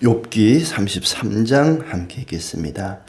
욥기 33장 함께 읽겠습니다.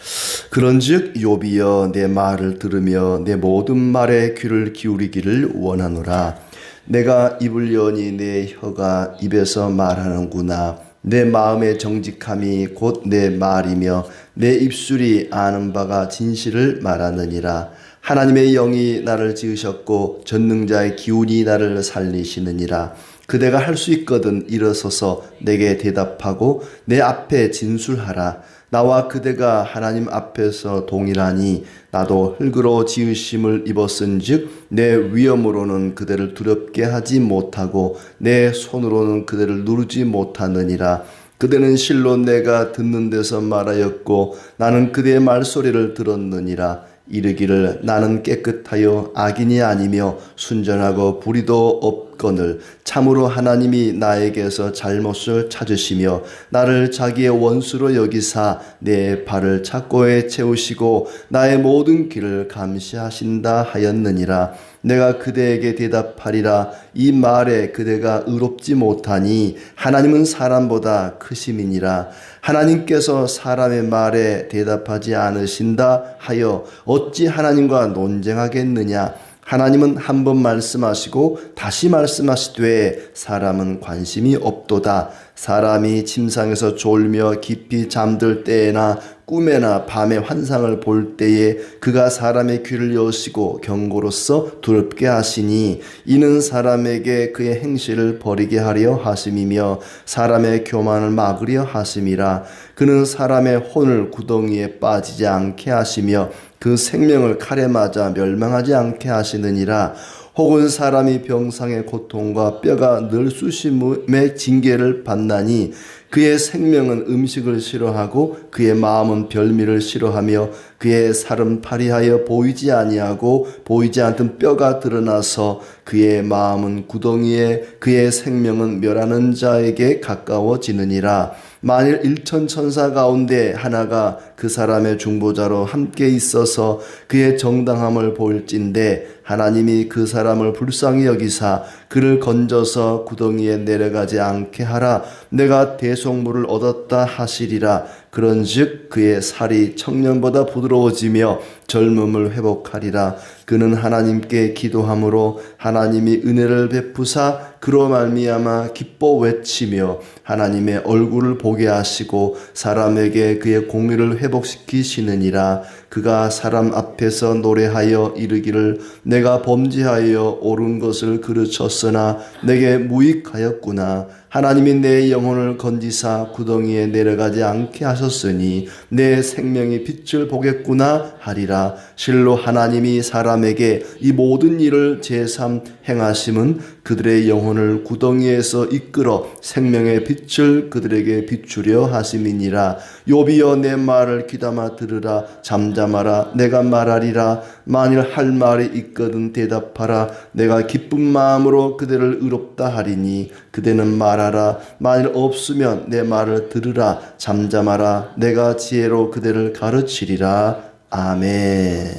그런즉 욥이여 내 말을 들으며 내 모든 말에 귀를 기울이기를 원하노라. 내가 입을 여니 내 혀가 입에서 말하는구나. 내 마음의 정직함이 곧 내 말이며 내 입술이 아는 바가 진실을 말하느니라. 하나님의 영이 나를 지으셨고 전능자의 기운이 나를 살리시느니라. 그대가 할 수 있거든 일어서서 내게 대답하고 내 앞에 진술하라. 나와 그대가 하나님 앞에서 동일하니 나도 흙으로 지으심을 입었은즉 내 위엄으로는 그대를 두렵게 하지 못하고 내 손으로는 그대를 누르지 못하느니라. 그대는 실로 내가 듣는 데서 말하였고 나는 그대의 말소리를 들었느니라. 이르기를 나는 깨끗하여 악인이 아니며 순전하고 불의도 없거늘 참으로 하나님이 나에게서 잘못을 찾으시며 나를 자기의 원수로 여기사 내 발을 착고에 채우시고 나의 모든 길을 감시하신다 하였느니라. 내가 그대에게 대답하리라. 이 말에 그대가 의롭지 못하니 하나님은 사람보다 크심이니라. 하나님께서 사람의 말에 대답하지 않으신다 하여 어찌 하나님과 논쟁하겠느냐. 하나님은 한 번 말씀하시고 다시 말씀하시되 사람은 관심이 없도다. 사람이 침상에서 졸며 깊이 잠들 때에나 꿈에나 밤에 환상을 볼 때에 그가 사람의 귀를 여시고 경고로서 두렵게 하시니 이는 사람에게 그의 행실을 버리게 하려 하심이며 사람의 교만을 막으려 하심이라. 그는 사람의 혼을 구덩이에 빠지지 않게 하시며 그 생명을 칼에 맞아 멸망하지 않게 하시느니라. 혹은 사람이 병상의 고통과 뼈가 널쑤심의 징계를 받나니 그의 생명은 음식을 싫어하고 그의 마음은 별미를 싫어하며 그의 살은 파리하여 보이지 아니하고 보이지 않던 뼈가 드러나서 그의 마음은 구덩이에 그의 생명은 멸하는 자에게 가까워지느니라. 만일 일천천사 가운데 하나가 그 사람의 중보자로 함께 있어서 그의 정당함을 볼진대 하나님이 그 사람을 불쌍히 여기사 그를 건져서 구덩이에 내려가지 않게 하라. 내가 대속물을 얻었다 하시리라. 그런즉 그의 살이 청년보다 부드러워지며 젊음을 회복하리라. 그는 하나님께 기도함으로 하나님이 은혜를 베푸사 그로 말미암아 기뻐 외치며 하나님의 얼굴을 보게 하시고 사람에게 그의 공의를 회복시키시느니라. 그가 사람 앞에서 노래하여 이르기를 내가 범죄하여 옳은 것을 그르쳤으나 내게 무익하였구나. 하나님이 내 영혼을 건지사 구덩이에 내려가지 않게 하셨으니 내 생명이 빛을 보겠구나 하리라. 실로 하나님이 사람에게 이 모든 일을 제삼 행하심은 그들의 영혼을 구덩이에서 이끌어 생명의 빛을 그들에게 비추려 하심이니라. 욥이여 내 말을 귀담아 들으라. 잠잠하라. 내가 말하리라. 만일 할 말이 있거든 대답하라. 내가 기쁜 마음으로 그대를 의롭다 하리니 그대는 말하라. 만일 없으면 내 말을 들으라. 잠잠하라. 내가 지혜로 그대를 가르치리라. 아멘.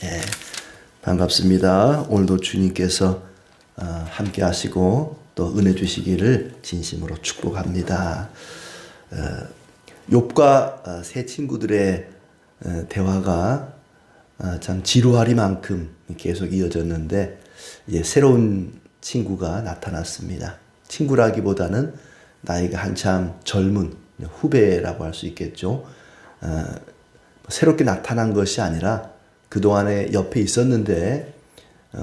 네, 반갑습니다. 오늘도 주님께서 함께 하시고 또 은혜 주시기를 진심으로 축복합니다. 욥과 세 친구들의 대화가 참 지루하리만큼 계속 이어졌는데 이제 새로운 친구가 나타났습니다. 친구라기보다는 나이가 한참 젊은 후배라고 할 수 있겠죠. 새롭게 나타난 것이 아니라 그동안에 옆에 있었는데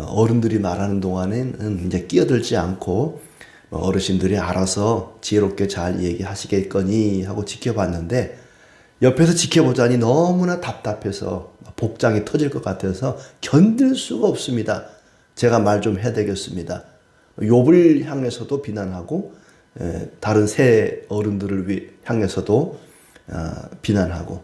어른들이 말하는 동안에는 이제 끼어들지 않고 어르신들이 알아서 지혜롭게 잘 얘기하시겠거니 하고 지켜봤는데 옆에서 지켜보자니 너무나 답답해서 복장이 터질 것 같아서 견딜 수가 없습니다. 제가 말 좀 해야 되겠습니다. 욥을 향해서도 비난하고 다른 새 어른들을 향해서도 비난하고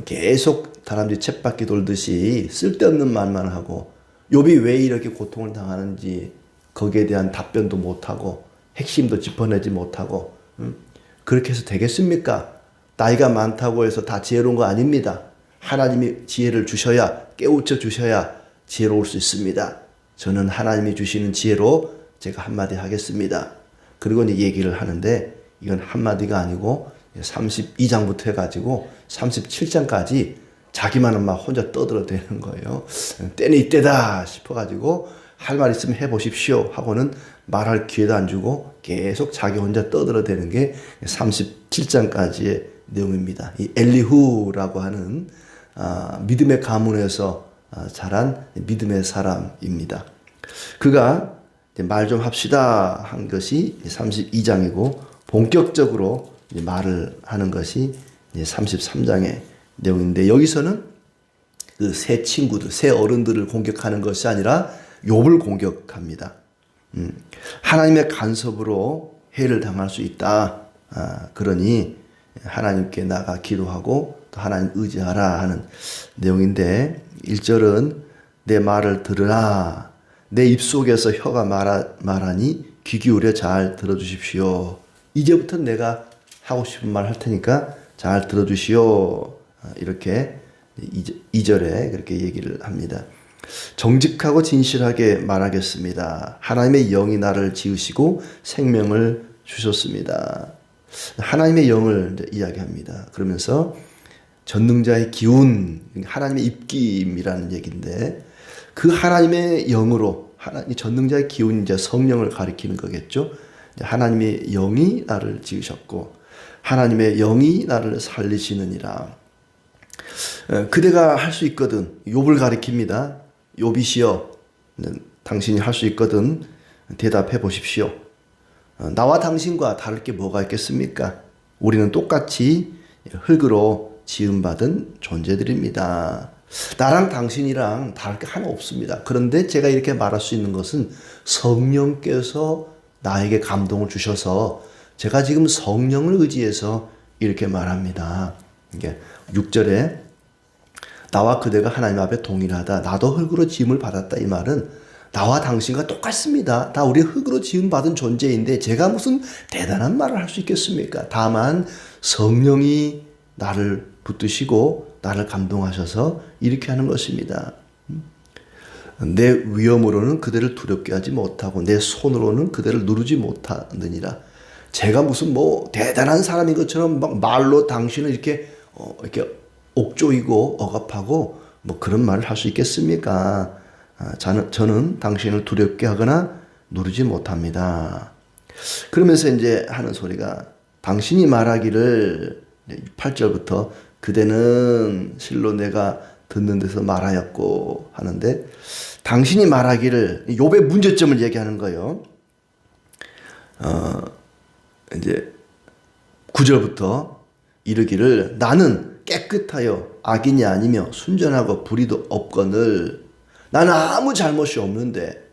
계속 사람들이 쳇바퀴 돌듯이 쓸데없는 말만 하고 욥이 왜 이렇게 고통을 당하는지 거기에 대한 답변도 못하고 핵심도 짚어내지 못하고 그렇게 해서 되겠습니까? 나이가 많다고 해서 다 지혜로운 거 아닙니다. 하나님이 지혜를 주셔야 깨우쳐 주셔야 지혜로울 수 있습니다. 저는 하나님이 주시는 지혜로 제가 한마디 하겠습니다. 그리고 이제 얘기를 하는데 이건 한마디가 아니고 32장부터 해가지고 37장까지 자기만은 막 혼자 떠들어대는 거예요. 때는 이때다 싶어가지고 할 말 있으면 해보십시오 하고는 말할 기회도 안 주고 계속 자기 혼자 떠들어대는 게 37장까지의 내용입니다. 이 엘리후라고 하는 믿음의 가문에서 자란 믿음의 사람입니다. 그가 말 좀 합시다 한 것이 32장이고 본격적으로 말을 하는 것이 33장의 내용인데, 여기서는 그 새 친구들, 새 어른들을 공격하는 것이 아니라 욥을 공격합니다. 하나님의 간섭으로 해를 당할 수 있다. 그러니 하나님께 나가 기도하고 또 하나님 의지하라 하는 내용인데, 1절은 내 말을 들으라. 내 입속에서 혀가 말하니 귀 기울여 잘 들어주십시오. 이제부터 내가 하고 싶은 말 할 테니까 잘 들어주시오. 이렇게 2절에 그렇게 얘기를 합니다. 정직하고 진실하게 말하겠습니다. 하나님의 영이 나를 지으시고 생명을 주셨습니다. 하나님의 영을 이야기합니다. 그러면서 전능자의 기운, 하나님의 입김이라는 얘기인데, 그 하나님의 영으로, 하나님 전능자의 기운, 이제 성령을 가리키는 거겠죠. 하나님의 영이 나를 지으셨고 하나님의 영이 나를 살리시느니라. 그대가 할 수 있거든. 욥을 가리킵니다. 욥이시여, 당신이 할 수 있거든 대답해 보십시오. 나와 당신과 다를 게 뭐가 있겠습니까? 우리는 똑같이 흙으로 지음받은 존재들입니다. 나랑 당신이랑 다를 게 하나 없습니다. 그런데 제가 이렇게 말할 수 있는 것은 성령께서 나에게 감동을 주셔서 제가 지금 성령을 의지해서 이렇게 말합니다. 이게 6절에 나와 그대가 하나님 앞에 동일하다. 나도 흙으로 지음을 받았다. 이 말은 나와 당신과 똑같습니다. 다 우리 흙으로 지음받은 존재인데 제가 무슨 대단한 말을 할 수 있겠습니까? 다만 성령이 나를 붙드시고 나를 감동하셔서 이렇게 하는 것입니다. 내 위엄으로는 그대를 두렵게 하지 못하고 내 손으로는 그대를 누르지 못하느니라. 제가 무슨 뭐 대단한 사람인 것처럼 막 말로 당신을 이렇게 옥조이고 억압하고 뭐 그런 말을 할 수 있겠습니까? 저는 당신을 두렵게 하거나 누르지 못합니다. 그러면서 이제 하는 소리가, 당신이 말하기를 8절부터 그대는 실로 내가 듣는 데서 말하였고 하는데, 당신이 말하기를, 욥의 문제점을 얘기하는 거예요. 이제 9절부터 이르기를 나는 깨끗하여 악인이 아니며 순전하고 불의도 없거늘 나는 아무 잘못이 없는데.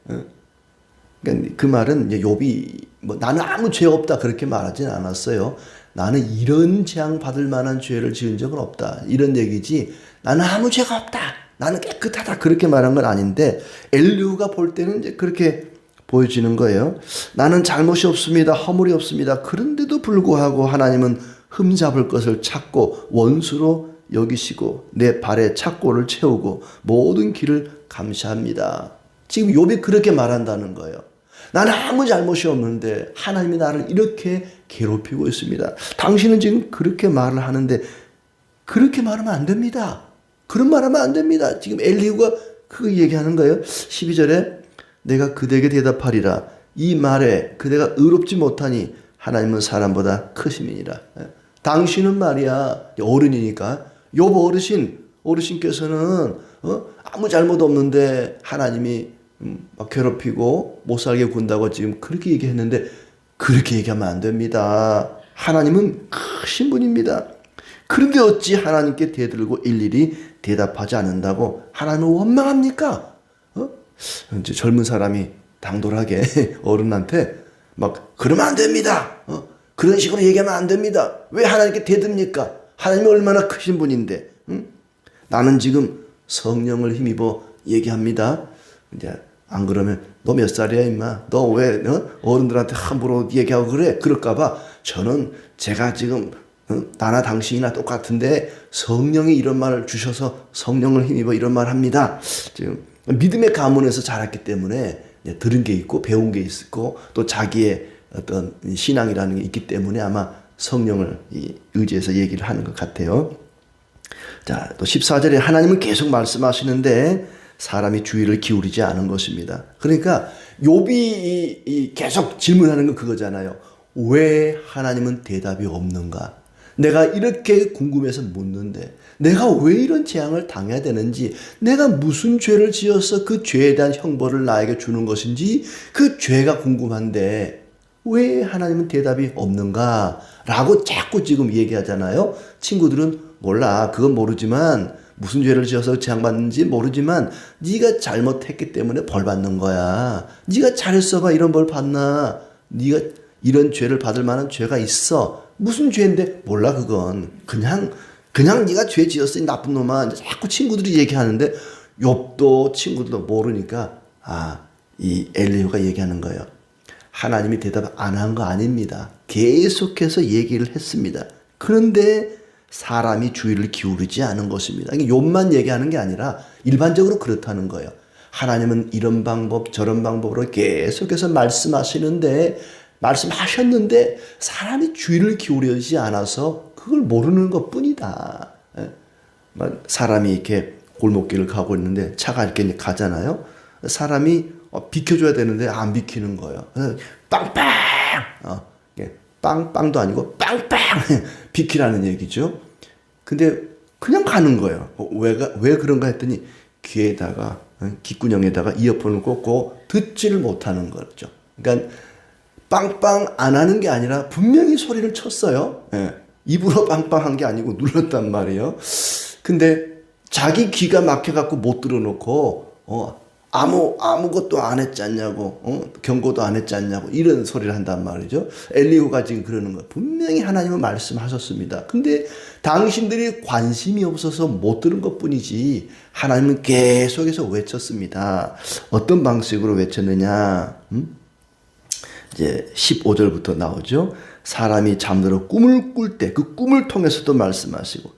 그러니까 그 말은 이제 욥이 나는 아무 죄 없다 그렇게 말하진 않았어요. 나는 이런 재앙 받을 만한 죄를 지은 적은 없다 이런 얘기지, 나는 아무 죄가 없다, 나는 깨끗하다 그렇게 말한 건 아닌데, 엘리후가 볼 때는 이제 그렇게 보여지는 거예요. 나는 잘못이 없습니다, 허물이 없습니다. 그런데도 불구하고 하나님은 흠잡을 것을 찾고 원수로 여기시고 내 발에 착고를 채우고 모든 길을 감시합니다. 지금 욥이 그렇게 말한다는 거예요. 나는 아무 잘못이 없는데 하나님이 나를 이렇게 괴롭히고 있습니다. 당신은 지금 그렇게 말을 하는데 그렇게 말하면 안 됩니다. 그런 말하면 안 됩니다. 지금 엘리후가 그 얘기하는 거예요. 12절에 내가 그대에게 대답하리라. 이 말에 그대가 의롭지 못하니 하나님은 사람보다 크심이니라. 당신은 말이야 어른이니까, 욥 어르신께서는 아무 잘못 없는데 하나님이 막 괴롭히고 못 살게 군다고 지금 그렇게 얘기했는데 그렇게 얘기하면 안 됩니다. 하나님은 크신 분입니다. 그런데 어찌 하나님께 대들고 일일이 대답하지 않는다고 하나님을 원망합니까? 이제 젊은 사람이 당돌하게 어른한테 막 그러면 안 됩니다. 그런 식으로 얘기하면 안 됩니다. 왜 하나님께 대듭니까? 하나님이 얼마나 크신 분인데. 나는 지금 성령을 힘입어 얘기합니다. 이제 안 그러면 너 몇 살이야 임마? 너 왜 어른들한테 함부로 얘기하고 그래? 그럴까봐 저는 제가 지금 나나 당신이나 똑같은데 성령이 이런 말을 주셔서 성령을 힘입어 이런 말 합니다. 지금 믿음의 가문에서 자랐기 때문에 들은 게 있고 배운 게 있고 또 자기의 어떤 신앙이라는 게 있기 때문에 아마 성령을 의지해서 얘기를 하는 것 같아요. 자, 또 14절에 하나님은 계속 말씀하시는데 사람이 주의를 기울이지 않은 것입니다. 그러니까 욥이 계속 질문하는 건 그거잖아요. 왜 하나님은 대답이 없는가? 내가 이렇게 궁금해서 묻는데 내가 왜 이런 재앙을 당해야 되는지, 내가 무슨 죄를 지어서 그 죄에 대한 형벌을 나에게 주는 것인지 그 죄가 궁금한데 왜 하나님은 대답이 없는가? 라고 자꾸 지금 얘기하잖아요. 친구들은 몰라, 그건 모르지만, 무슨 죄를 지어서 재앙받는지 모르지만 네가 잘못했기 때문에 벌 받는 거야. 네가 잘했어봐 이런 벌 받나? 네가 이런 죄를 받을 만한 죄가 있어. 무슨 죄인데? 몰라, 그건. 그냥 네가 죄 지었으니 나쁜 놈아. 자꾸 친구들이 얘기하는데 욥도 친구들도 모르니까 이 엘리후가 얘기하는 거예요. 하나님이 대답 안 한 거 아닙니다. 계속해서 얘기를 했습니다. 그런데 사람이 주의를 기울이지 않은 것입니다. 이게 욥만 얘기하는 게 아니라 일반적으로 그렇다는 거예요. 하나님은 이런 방법 저런 방법으로 계속해서 말씀하셨는데 사람이 주의를 기울이지 않아서 그걸 모르는 것뿐이다. 사람이 이렇게 골목길을 가고 있는데 차가 이렇게 가잖아요. 사람이 비켜줘야 되는데 안 비키는 거예요. 빵빵! 빵빵도 아니고 빵빵! 비키라는 얘기죠. 근데 그냥 가는 거예요. 왜 그런가 했더니 귀에다가, 귓구녕에다가 이어폰을 꽂고 듣지를 못하는 거죠. 그러니까 빵빵 안 하는 게 아니라 분명히 소리를 쳤어요. 입으로 빵빵한 게 아니고 눌렀단 말이에요. 근데 자기 귀가 막혀갖고 못 들어놓고 아무것도 안 했지 않냐고, 경고도 안 했지 않냐고 이런 소리를 한단 말이죠. 엘리후가 지금 그러는 거예요. 분명히 하나님은 말씀하셨습니다. 근데 당신들이 관심이 없어서 못 들은 것뿐이지 하나님은 계속해서 외쳤습니다. 어떤 방식으로 외쳤느냐? 이제 15절부터 나오죠. 사람이 잠들어 꿈을 꿀 때 그 꿈을 통해서도 말씀하시고,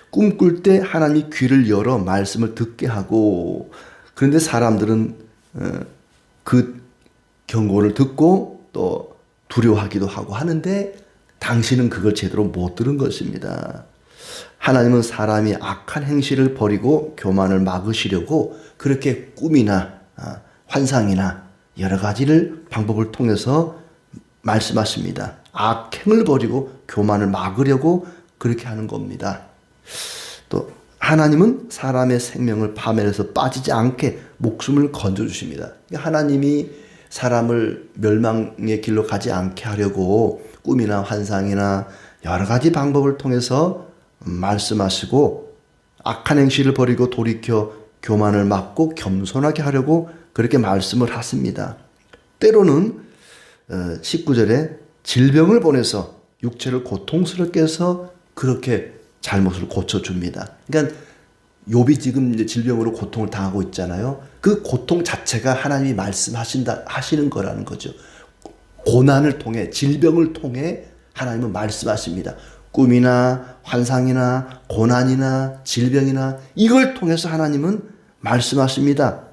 꿈 꿀 때 하나님이 귀를 열어 말씀을 듣게 하고, 그런데 사람들은 그 경고를 듣고 또 두려워하기도 하고 하는데 당신은 그걸 제대로 못 들은 것입니다. 하나님은 사람이 악한 행실을 버리고 교만을 막으시려고 그렇게 꿈이나 환상이나 여러 가지를 방법을 통해서 말씀하십니다. 악행을 버리고 교만을 막으려고 그렇게 하는 겁니다. 또 하나님은 사람의 생명을 파멸해서 빠지지 않게 목숨을 건져주십니다. 하나님이 사람을 멸망의 길로 가지 않게 하려고 꿈이나 환상이나 여러 가지 방법을 통해서 말씀하시고 악한 행실을 버리고 돌이켜 교만을 막고 겸손하게 하려고 그렇게 말씀을 하십니다. 때로는 19절에 질병을 보내서 육체를 고통스럽게 해서 그렇게 잘못을 고쳐줍니다. 그러니까 욥이 지금 이제 질병으로 고통을 당하고 있잖아요. 그 고통 자체가 하나님이 하시는 거라는 거죠. 고난을 통해, 질병을 통해 하나님은 말씀하십니다. 꿈이나 환상이나 고난이나 질병이나 이걸 통해서 하나님은 말씀하십니다.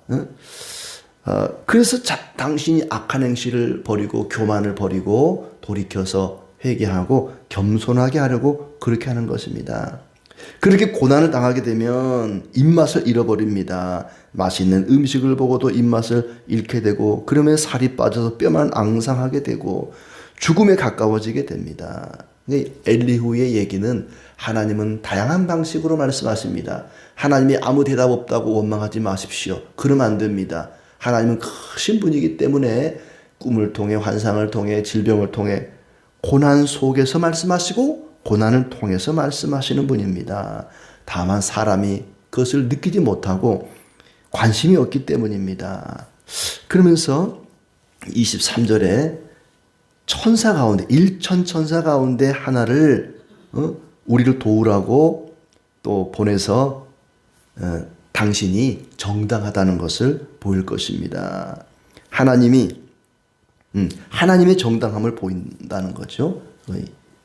그래서 당신이 악한 행실을 버리고 교만을 버리고 돌이켜서 회개하고 겸손하게 하려고 그렇게 하는 것입니다. 그렇게 고난을 당하게 되면 입맛을 잃어버립니다. 맛있는 음식을 보고도 입맛을 잃게 되고, 그러면 살이 빠져서 뼈만 앙상하게 되고 죽음에 가까워지게 됩니다. 엘리후의 얘기는 하나님은 다양한 방식으로 말씀하십니다. 하나님이 아무 대답 없다고 원망하지 마십시오. 그러면 안 됩니다. 하나님은 크신 분이기 때문에 꿈을 통해, 환상을 통해, 질병을 통해, 고난 속에서 말씀하시고 고난을 통해서 말씀하시는 분입니다. 다만 사람이 그것을 느끼지 못하고 관심이 없기 때문입니다. 그러면서 23절에 천사 가운데, 일천 천사 가운데 하나를 우리를 도우라고 또 보내서 당신이 정당하다는 것을 보일 것입니다. 하나님의 정당함을 보인다는 거죠.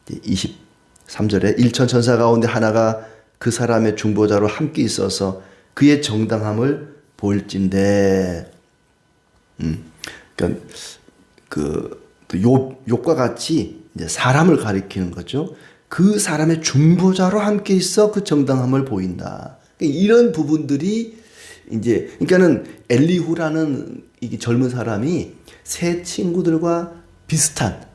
23절에 일천 천사 가운데 하나가 그 사람의 중보자로 함께 있어서 그의 정당함을 보일진대. 그러니까 또 욥과 같이 이제 사람을 가리키는 거죠. 그 사람의 중보자로 함께 있어 그 정당함을 보인다. 이런 부분들이 이제 그러니까는 엘리후라는 이 젊은 사람이 새 친구들과 비슷한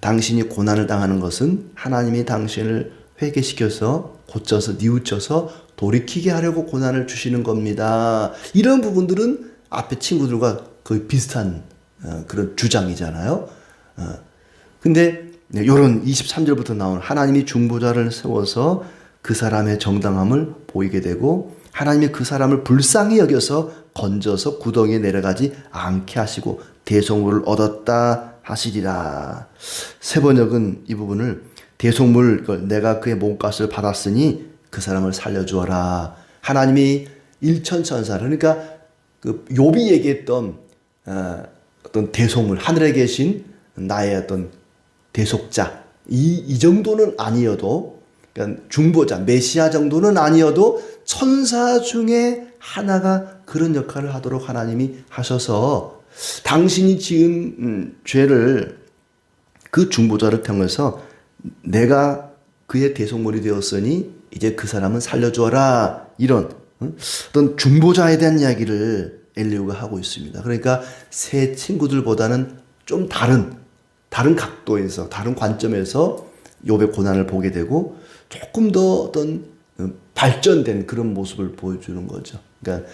당신이 고난을 당하는 것은 하나님이 당신을 회개시켜서 고쳐서 뉘우쳐서 돌이키게 하려고 고난을 주시는 겁니다. 이런 부분들은 앞에 친구들과 거의 비슷한 그런 주장이잖아요. 근데 이런 23절부터 나오는 하나님이 중보자를 세워서 그 사람의 정당함을 보이게 되고 하나님이 그 사람을 불쌍히 여겨서 건져서 구덩이에 내려가지 않게 하시고 대속물을 얻었다 하시리라. 세번역은 이 부분을 대속물 내가 그의 몸값을 받았으니 그 사람을 살려주어라. 하나님이 일천천사를 그러니까 그 욥이 얘기했던 어떤 대속물 하늘에 계신 나의 어떤 대속자 이 정도는 아니어도 그러니까 중보자 메시아 정도는 아니어도 천사 중에 하나가 그런 역할을 하도록 하나님이 하셔서 당신이 지은 죄를 그 중보자를 통해서 내가 그의 대속물이 되었으니 이제 그 사람은 살려주어라. 이런 어떤 중보자에 대한 이야기를 엘리후가 하고 있습니다. 그러니까 새 친구들보다는 좀 다른 각도에서 다른 관점에서 욥의 고난을 보게 되고 조금 더 어떤 발전된 그런 모습을 보여주는 거죠. 그러니까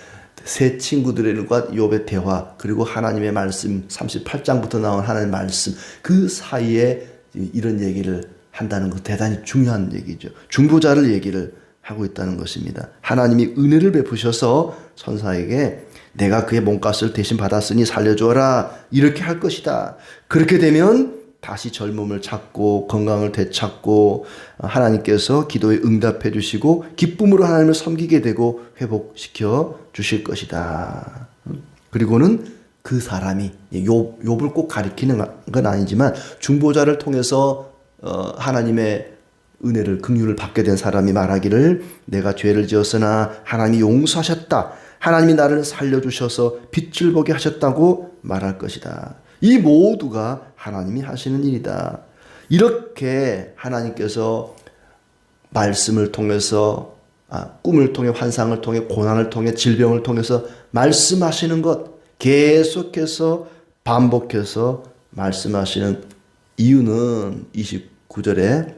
새 친구들과 욥의 대화 그리고 하나님의 말씀 38장부터 나온 하나님의 말씀 그 사이에 이런 얘기를 한다는 것 대단히 중요한 얘기죠. 중보자를 얘기를 하고 있다는 것입니다. 하나님이 은혜를 베푸셔서 천사에게 내가 그의 몸값을 대신 받았으니 살려주어라 이렇게 할 것이다. 그렇게 되면 다시 젊음을 찾고 건강을 되찾고 하나님께서 기도에 응답해 주시고 기쁨으로 하나님을 섬기게 되고 회복시켜 주실 것이다. 그리고는 그 사람이 욥을 꼭 가리키는 건 아니지만 중보자를 통해서 하나님의 은혜를 긍휼을 받게 된 사람이 말하기를 내가 죄를 지었으나 하나님이 용서하셨다. 하나님이 나를 살려주셔서 빛을 보게 하셨다고 말할 것이다. 이 모두가 하나님이 하시는 일이다. 이렇게 하나님께서 말씀을 통해서 꿈을 통해 환상을 통해 고난을 통해 질병을 통해서 말씀하시는 것 계속해서 반복해서 말씀하시는 이유는 29절에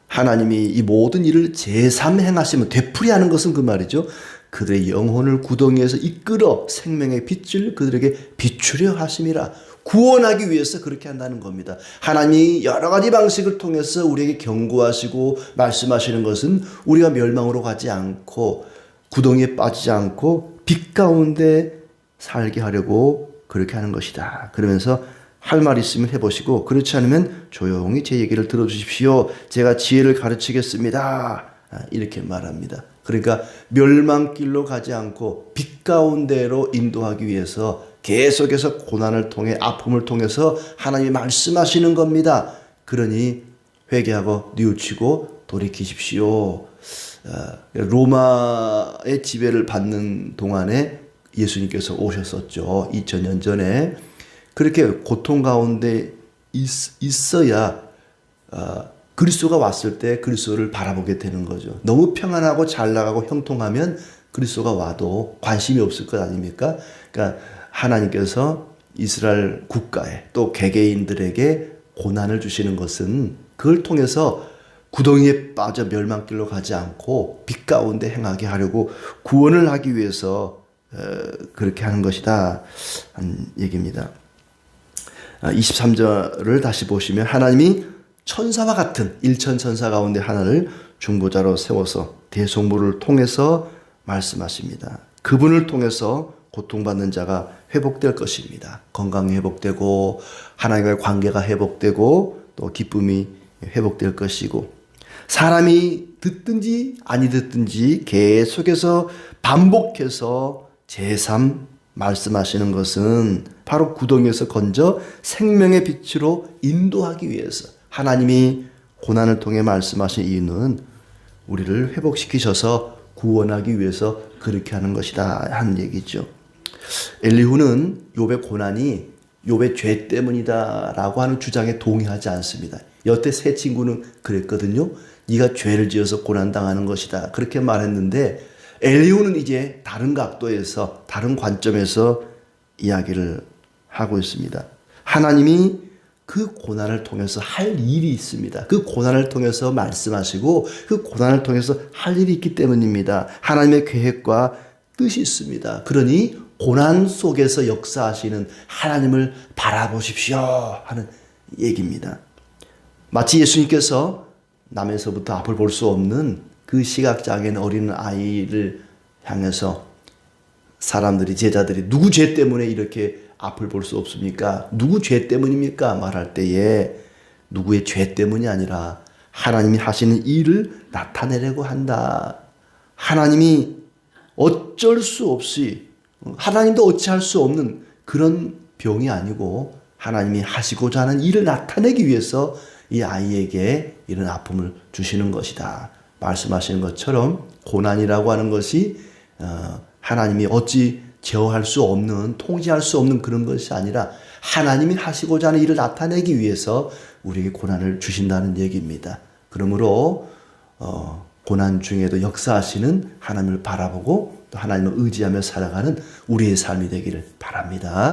하나님이 이 모든 일을 제3 행하시면 되풀이하는 것은 그 말이죠. 그들의 영혼을 구덩이에서 이끌어 생명의 빛을 그들에게 비추려 하심이라. 구원하기 위해서 그렇게 한다는 겁니다. 하나님이 여러 가지 방식을 통해서 우리에게 경고하시고 말씀하시는 것은 우리가 멸망으로 가지 않고 구덩이에 빠지지 않고 빛 가운데 살게 하려고 그렇게 하는 것이다. 그러면서 할 말 있으면 해보시고 그렇지 않으면 조용히 제 얘기를 들어주십시오. 제가 지혜를 가르치겠습니다. 이렇게 말합니다. 그러니까 멸망길로 가지 않고 빛 가운데로 인도하기 위해서 계속해서 고난을 통해 아픔을 통해서 하나님이 말씀하시는 겁니다. 그러니 회개하고 뉘우치고 돌이키십시오. 로마의 지배를 받는 동안에 예수님께서 오셨었죠. 2000년 전에. 그렇게 고통 가운데 있어야 그리스도가 왔을 때 그리스도를 바라보게 되는 거죠. 너무 평안하고 잘 나가고 형통하면 그리스도가 와도 관심이 없을 것 아닙니까? 그러니까 하나님께서 이스라엘 국가에 또 개개인들에게 고난을 주시는 것은 그걸 통해서 구덩이에 빠져 멸망길로 가지 않고 빛 가운데 행하게 하려고 구원을 하기 위해서 그렇게 하는 것이다 하는 얘기입니다. 23절을 다시 보시면 하나님이 천사와 같은 일천천사 가운데 하나를 중보자로 세워서 대속물을 통해서 말씀하십니다. 그분을 통해서 고통받는 자가 회복될 것입니다. 건강이 회복되고 하나님과의 관계가 회복되고 또 기쁨이 회복될 것이고 사람이 듣든지 아니 듣든지 계속해서 반복해서 제3 말씀하시는 것은 바로 구덩이에서 건져 생명의 빛으로 인도하기 위해서 하나님이 고난을 통해 말씀하신 이유는 우리를 회복시키셔서 구원하기 위해서 그렇게 하는 것이다 하는 얘기죠. 엘리후는 욥의 고난이 욥의 죄 때문이다라고 하는 주장에 동의하지 않습니다. 여태 세 친구는 그랬거든요. 네가 죄를 지어서 고난당하는 것이다. 그렇게 말했는데 엘리후는 이제 다른 각도에서 다른 관점에서 이야기를 하고 있습니다. 하나님이 그 고난을 통해서 할 일이 있습니다. 그 고난을 통해서 말씀하시고 그 고난을 통해서 할 일이 있기 때문입니다. 하나님의 계획과 뜻이 있습니다. 그러니 고난 속에서 역사하시는 하나님을 바라보십시오 하는 얘기입니다. 마치 예수님께서 남에서부터 앞을 볼 수 없는 그 시각장애인 어린 아이를 향해서 사람들이, 제자들이 누구 죄 때문에 이렇게 앞을 볼 수 없습니까? 누구 죄 때문입니까? 말할 때에 누구의 죄 때문이 아니라 하나님이 하시는 일을 나타내려고 한다. 하나님이 어쩔 수 없이, 하나님도 어찌할 수 없는 그런 병이 아니고 하나님이 하시고자 하는 일을 나타내기 위해서 이 아이에게 이런 아픔을 주시는 것이다. 말씀하시는 것처럼 고난이라고 하는 것이 하나님이 어찌 제어할 수 없는, 통제할 수 없는 그런 것이 아니라 하나님이 하시고자 하는 일을 나타내기 위해서 우리에게 고난을 주신다는 얘기입니다. 그러므로 고난 중에도 역사하시는 하나님을 바라보고 또 하나님을 의지하며 살아가는 우리의 삶이 되기를 바랍니다.